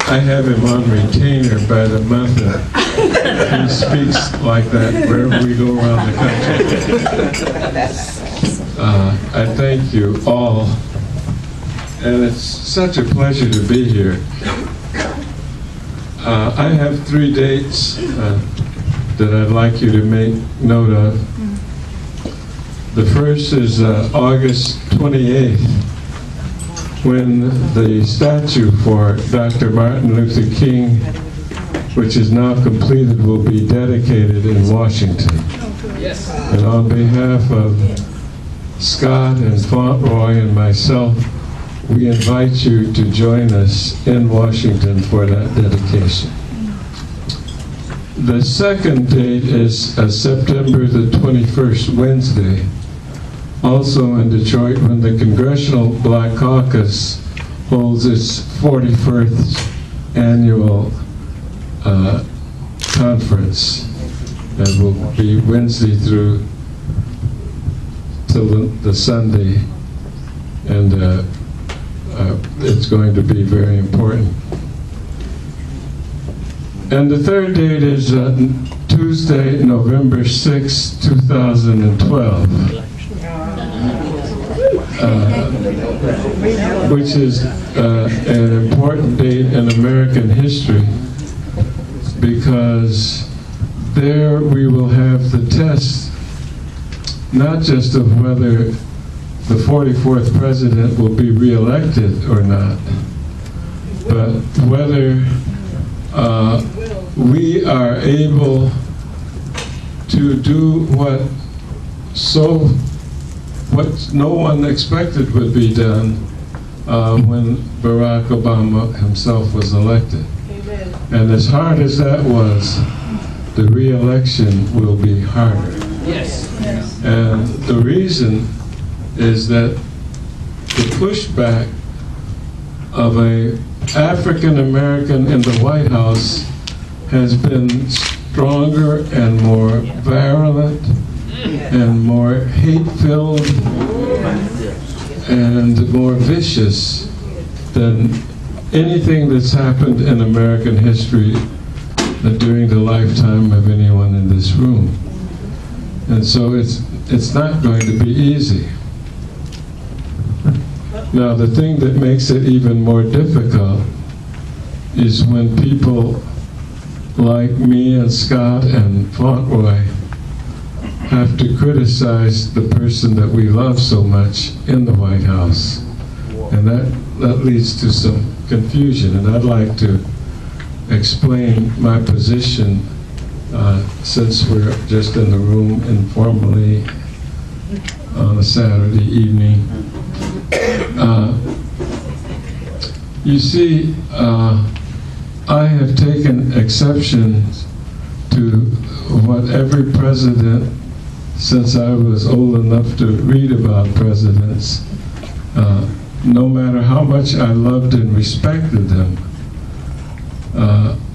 I have him on retainer by the month, and he speaks like that wherever we go around the country. I thank you all, and it's such a pleasure to be here. I have 3 dates that I'd like you to make note of. The first is August 28th, when the statue for Dr. Martin Luther King, which is now completed, will be dedicated in Washington. Yes. And on behalf of Scott and Fauntleroy and myself, we invite you to join us in Washington for that dedication. The second date is September the 21st, Wednesday, also in Detroit, when the Congressional Black Caucus holds its 41st annual conference. That will be Wednesday through till the Sunday, and it's going to be very important. And the third date is Tuesday, November 6, 2012, which is an important date in American history, because there we will have the test not just of whether the 44th president will be reelected or not, but whether we are able to do what no one expected would be done when Barack Obama himself was elected. Amen. And as hard as that was, the re-election will be harder. Yes. And the reason is that the pushback of an African American in the White House has been stronger and more virulent and more hate-filled and more vicious than anything that's happened in American history during the lifetime of anyone in this room. And so it's not going to be easy. Now, the thing that makes it even more difficult is when people like me and Scott and Fauntleroy have to criticize the person that we love so much in the White House. And that leads to some confusion. And I'd like to explain my position since we're just in the room informally on a Saturday evening. You see, I have taken exception to what every president, since I was old enough to read about presidents, no matter how much I loved and respected them,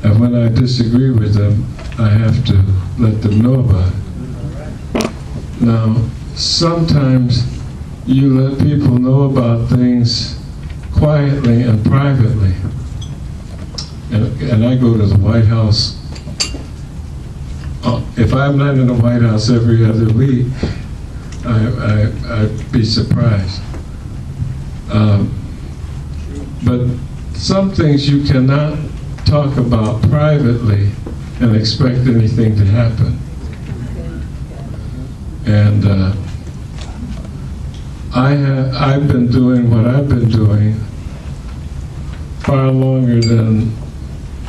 and when I disagree with them, I have to let them know about it. Now, sometimes you let people know about things quietly and privately. And I go to the White House. If I'm not in the White House every other week, I'd be surprised. But some things you cannot talk about privately and expect anything to happen. And I've been doing what I've been doing far longer than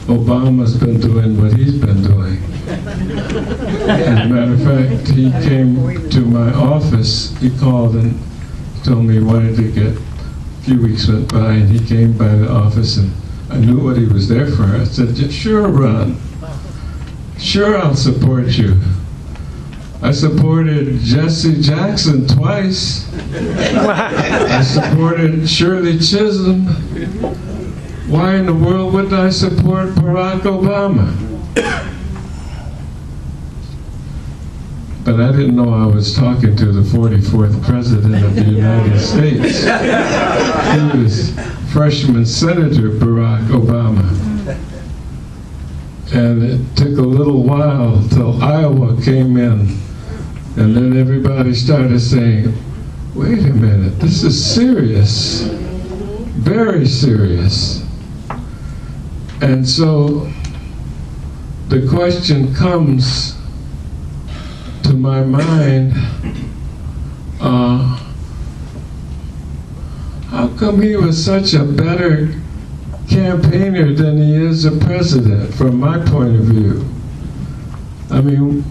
Obama's been doing what he's been doing. As a matter of fact, he came to my office, he called and told me he wanted to get, a few weeks went by, and he came by the office, and I knew what he was there for. I said, sure, Ron, sure, I'll support you. I supported Jesse Jackson twice. I supported Shirley Chisholm. Why in the world wouldn't I support Barack Obama? But I didn't know I was talking to the 44th President of the United States. He was freshman Senator Barack Obama. And it took a little while till Iowa came in. And then everybody started saying, wait a minute, this is serious, very serious. And so the question comes to my mind, how come he was such a better campaigner than he is a president, from my point of view? I mean,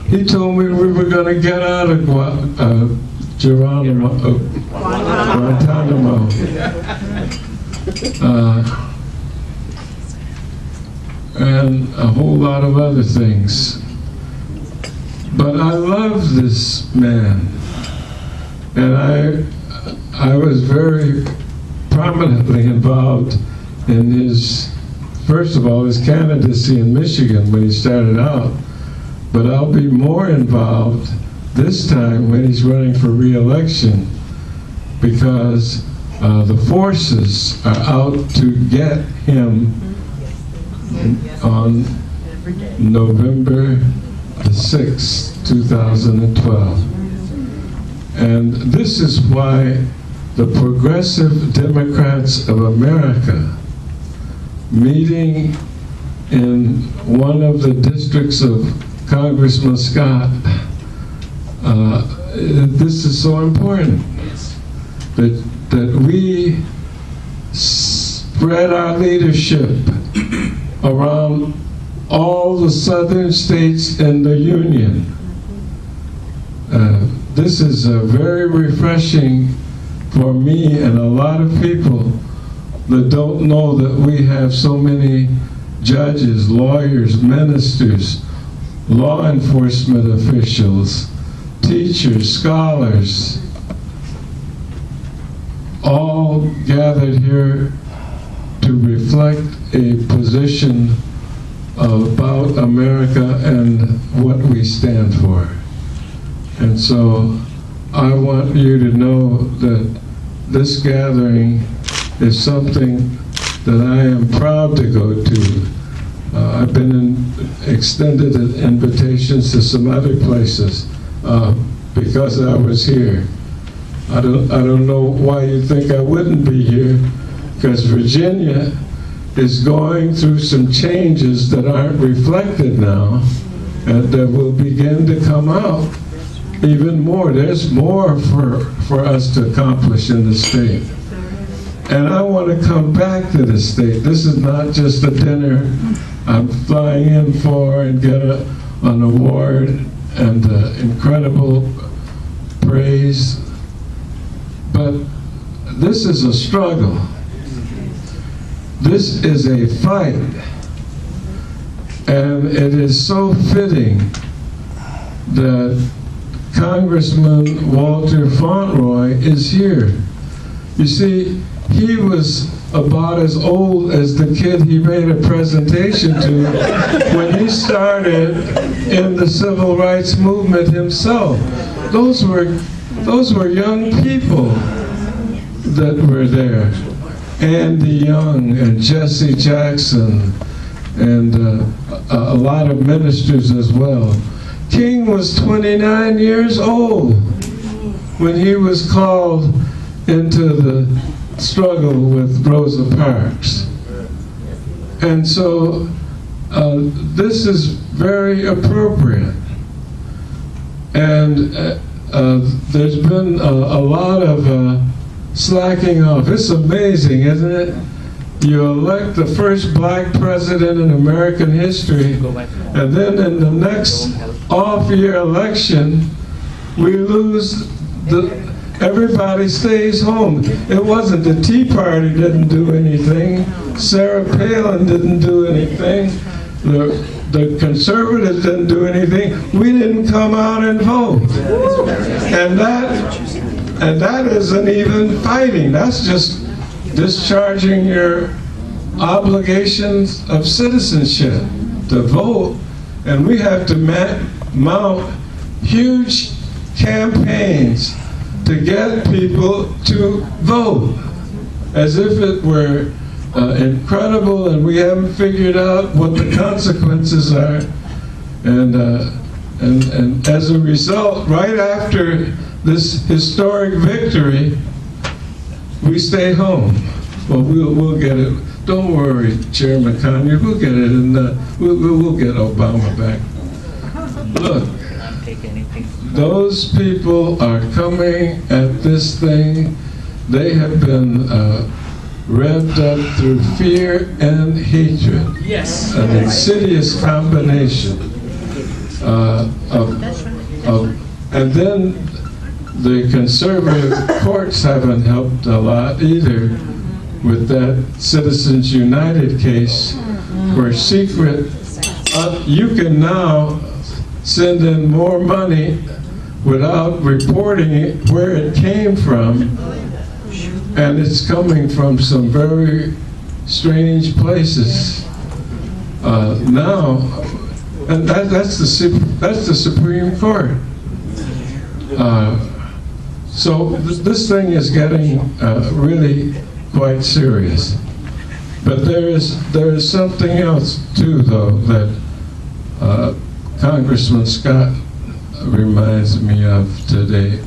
he told me we were going to get out of Guantanamo. And a whole lot of other things. But I love this man. And I was very prominently involved in his, first of all, his candidacy in Michigan when he started out. But I'll be more involved this time when he's running for re-election, because the forces are out to get him on November the 6th, 2012. And this is why the Progressive Democrats of America, meeting in one of the districts of Congressman Scott, this is so important, that we spread our leadership around all the southern states in the Union. This is very refreshing for me and a lot of people that don't know that we have so many judges, lawyers, ministers, law enforcement officials, teachers, scholars, all gathered here to reflect a position about America and what we stand for. And so I want you to know that this gathering is something that I am proud to go to. I've been extended invitations to some other places because I was here. I don't know why you think I wouldn't be here, because Virginia is going through some changes that aren't reflected now, and that will begin to come out even more. There's more for us to accomplish in the state. And I want to come back to the state. This is not just a dinner I'm flying in for and get an award and incredible praise. But this is a struggle. This is a fight. And it is so fitting that Congressman Walter Fauntleroy is here. You see, he was about as old as the kid he made a presentation to when he started in the civil rights movement himself. Those were young people that were there. Andy Young and Jesse Jackson and a lot of ministers as well. King was 29 years old when he was called into the struggle with Rosa Parks. And so this is very appropriate. And there's been a lot of slacking off. It's amazing, isn't it? You elect the first black president in American history, and then in the next off-year election, we lose everybody stays home. It wasn't the Tea Party didn't do anything. Sarah Palin didn't do anything. The conservatives didn't do anything. We didn't come out and vote. And that isn't even fighting. That's just discharging your obligations of citizenship to vote. And we have to mount huge campaigns to get people to vote, as if it were incredible, and we haven't figured out what the consequences are. And as a result, right after this historic victory, we stay home. Well, we'll get it. Don't worry, Chairman Conyers, we'll get it, and we'll get Obama back. Look, those people are coming at this thing. They have been revved up through fear and hatred. Yes. An insidious combination and then the conservative courts haven't helped a lot either with that Citizens United case, where you can now send in more money without reporting it where it came from, and it's coming from some very strange places now, and that's the Supreme Court. So this thing is getting really quite serious. But there is something else too, though, that Congressman Scott reminds me of today.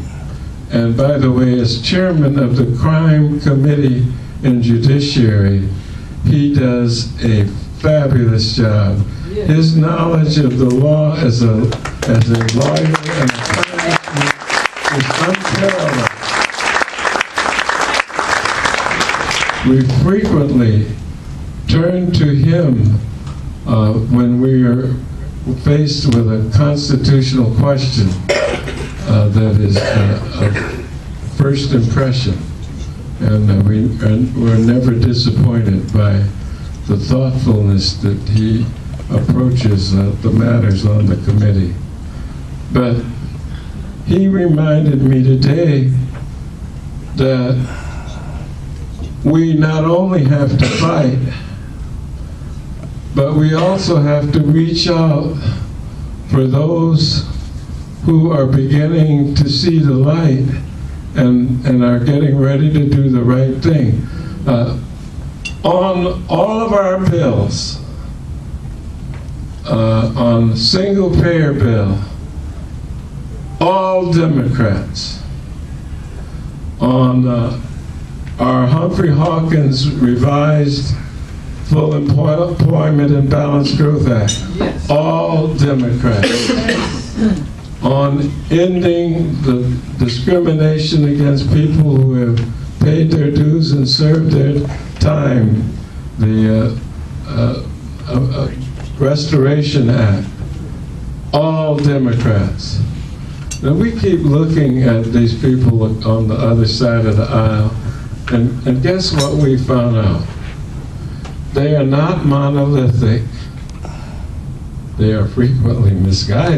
And by the way, as chairman of the Crime Committee in Judiciary, he does a fabulous job. His knowledge of the law as a lawyer and a congressman is unparalleled. We frequently turn to him when we are faced with a constitutional question that is of first impression, and we're never disappointed by the thoughtfulness that he approaches the matters on the committee. But he reminded me today that we not only have to fight, but we also have to reach out for those who are beginning to see the light and are getting ready to do the right thing. On all of our bills, on single-payer bill, all Democrats. On our Humphrey Hawkins revised Full Employment and Balanced Growth Act, Yes. all Democrats. On ending the discrimination against people who have paid their dues and served their time, the Restoration Act, all Democrats. Now we keep looking at these people on the other side of the aisle, and guess what we found out? They are not monolithic. They are frequently misguided.